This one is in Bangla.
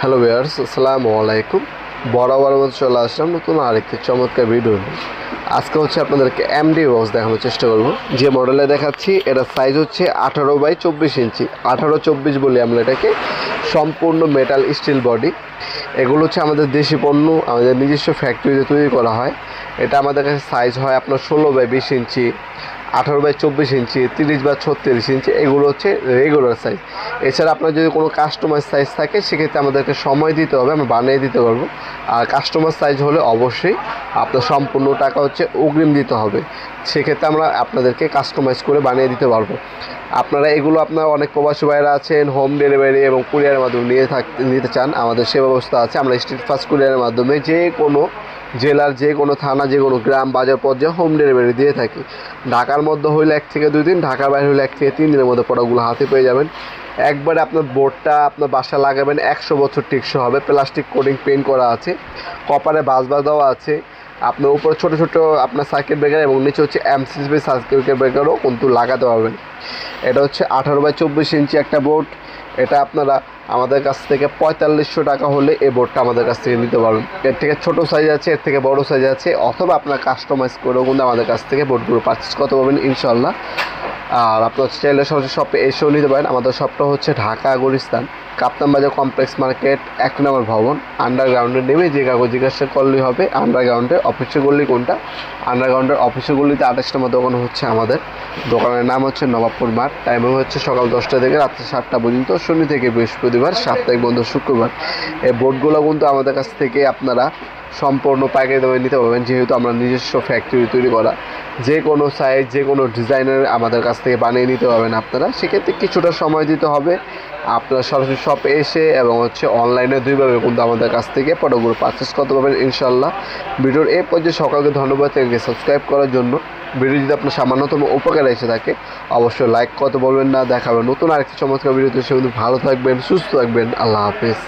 হ্যালো ভিউয়ার্স, আসসালামু আলাইকুম। বরাবর মতো চলে আসলাম নতুন আরেকটি চমৎকার ভিডিও নিয়ে। আজকে আপনাদেরকে এমডি বক্স দেখানোর চেষ্টা করব। যে মডেলে দেখাচ্ছি এটা সাইজ হচ্ছে 18x24 ইঞ্চি। 18-24 বলি আমরা এটাকে। সম্পূর্ণ মেটাল স্টিল বডি। এগুলো হচ্ছে আমাদের দেশি পণ্য, আমাদের নিজস্ব ফ্যাক্টরিতে তৈরি করা হয়। এটা আমাদের কাছে সাইজ হয় আপনার 16x20 ইঞ্চি, 18x24 ইঞ্চি, 30x36 ইঞ্চি। এগুলো হচ্ছে রেগুলার সাইজ। এছাড়া আপনার যদি কোনো কাস্টমাইজ সাইজ থাকে সেক্ষেত্রে আমাদেরকে সময় দিতে হবে, আমরা বানিয়ে দিতে পারবো। আর কাস্টমাইজ সাইজ হলে অবশ্যই আপনার সম্পূর্ণ টাকা হচ্ছে অগ্রিম দিতে হবে। সেক্ষেত্রে আমরা আপনাদেরকে কাস্টমাইজ করে বানিয়ে দিতে পারবো। আপনারা এগুলো আপনার অনেক প্রবাসী ভাইরা আছেন হোম ডেলিভারি এবং কুরিয়ারের মাধ্যমে নিতে চান, আমাদের সে ব্যবস্থা আছে। আমরা স্ট্রিট ফাস্ট কুরিয়ারের মাধ্যমে যে কোনো জেলার যে কোনো থানা, যে কোনো গ্রাম বাজার পর্যায়ে হোম ডেলিভারি দিয়ে থাকি। ঢাকার মধ্যে হইলে 1 থেকে 2 দিন, ঢাকার বাইরে হলে 1 থেকে 3 দিনের মধ্যে প্রোডাক্টগুলো হাতে পেয়ে যাবেন। একবারে আপনার বোর্ডটা আপনার বাসা লাগাবেন, 100 বছর টেকসই হবে। প্লাস্টিক কোটিং পেন্ট করা আছে, কপারে বাস দেওয়া আছে। আপনার উপরে ছোটো ছোটো আপনার সার্কিট ব্রেকার এবং নিচে হচ্ছে এমসিসবি সার্কিট ব্রেকারও কিন্তু লাগাতে পারবেন। এটা হচ্ছে 18x24 ইঞ্চি একটা বোর্ড। এটা আপনারা আমাদের কাছ থেকে 4500 টাকা হলে এই বোর্ডটা আমাদের কাছ থেকে নিতে পারবেন। এর থেকে ছোটো সাইজ আছে, এর থেকে বড় সাইজ আছে, অথবা আপনার কাস্টমাইজ করেও কিন্তু আমাদের কাছ থেকে বোর্ডগুলো পারচেস করতে পারবেন ইনশাল্লাহ। আর আপনার চাইলে সরাসরি শপে এসেও নিতে পারেন। আমাদের শপটা হচ্ছে ঢাকা গুলিস্তান কাপ্তান বাজার কমপ্লেক্স মার্কেট 1 নম্বর ভবন। আন্ডারগ্রাউন্ডে নেমে যে কাগজ জিজ্ঞাসা করলেই হবে আন্ডারগ্রাউন্ডে অফিসে গলি কোনটা। আন্ডারগ্রাউন্ডের অফিসে গলিতে 28 নম্বর দোকান হচ্ছে আমাদের। দোকানের নাম হচ্ছে নবাবপুর মাঠ। টাইমিং হচ্ছে সকাল 10টা থেকে রাত্রি 7টা পর্যন্ত, শনি থেকে বৃহস্পতিবার, সাপ্তাহিক বন্ধ শুক্রবার। এই বোর্ডগুলো কিন্তু আমাদের কাছ থেকে আপনারা সম্পূর্ণ পাইকারি দামে নিতে পারবেন, যেহেতু আমরা নিজস্ব ফ্যাক্টরি তৈরি করা। যে কোনো সাইজ, যে কোনো ডিজাইনের আমাদের কাছ থেকে বানিয়ে নিতে পারবেন আপনারা। সেক্ষেত্রে কিছুটা সময় দিতে হবে। আপনারা সরাসরি শপে এসে এবং অনলাইনে দুইভাবে কিন্তু আমাদের কাছ থেকে প্রোডাক্টগুলো পারচেস করতে পারবেন ইনশাল্লাহ। ভিডিওর এই পর্যায়ে সকলকে ধন্যবাদ, চ্যানেলকে সাবস্ক্রাইব করার জন্য। ভিডিও যদি আপনার সামান্যতম উপকার এসে থাকে অবশ্যই লাইক করতে বলবেন না। দেখাবেন নতুন আরেকটি চমৎকার ভিডিওতে। সে কিন্তু ভালো থাকবেন, সুস্থ থাকবেন। আল্লাহ হাফেজ।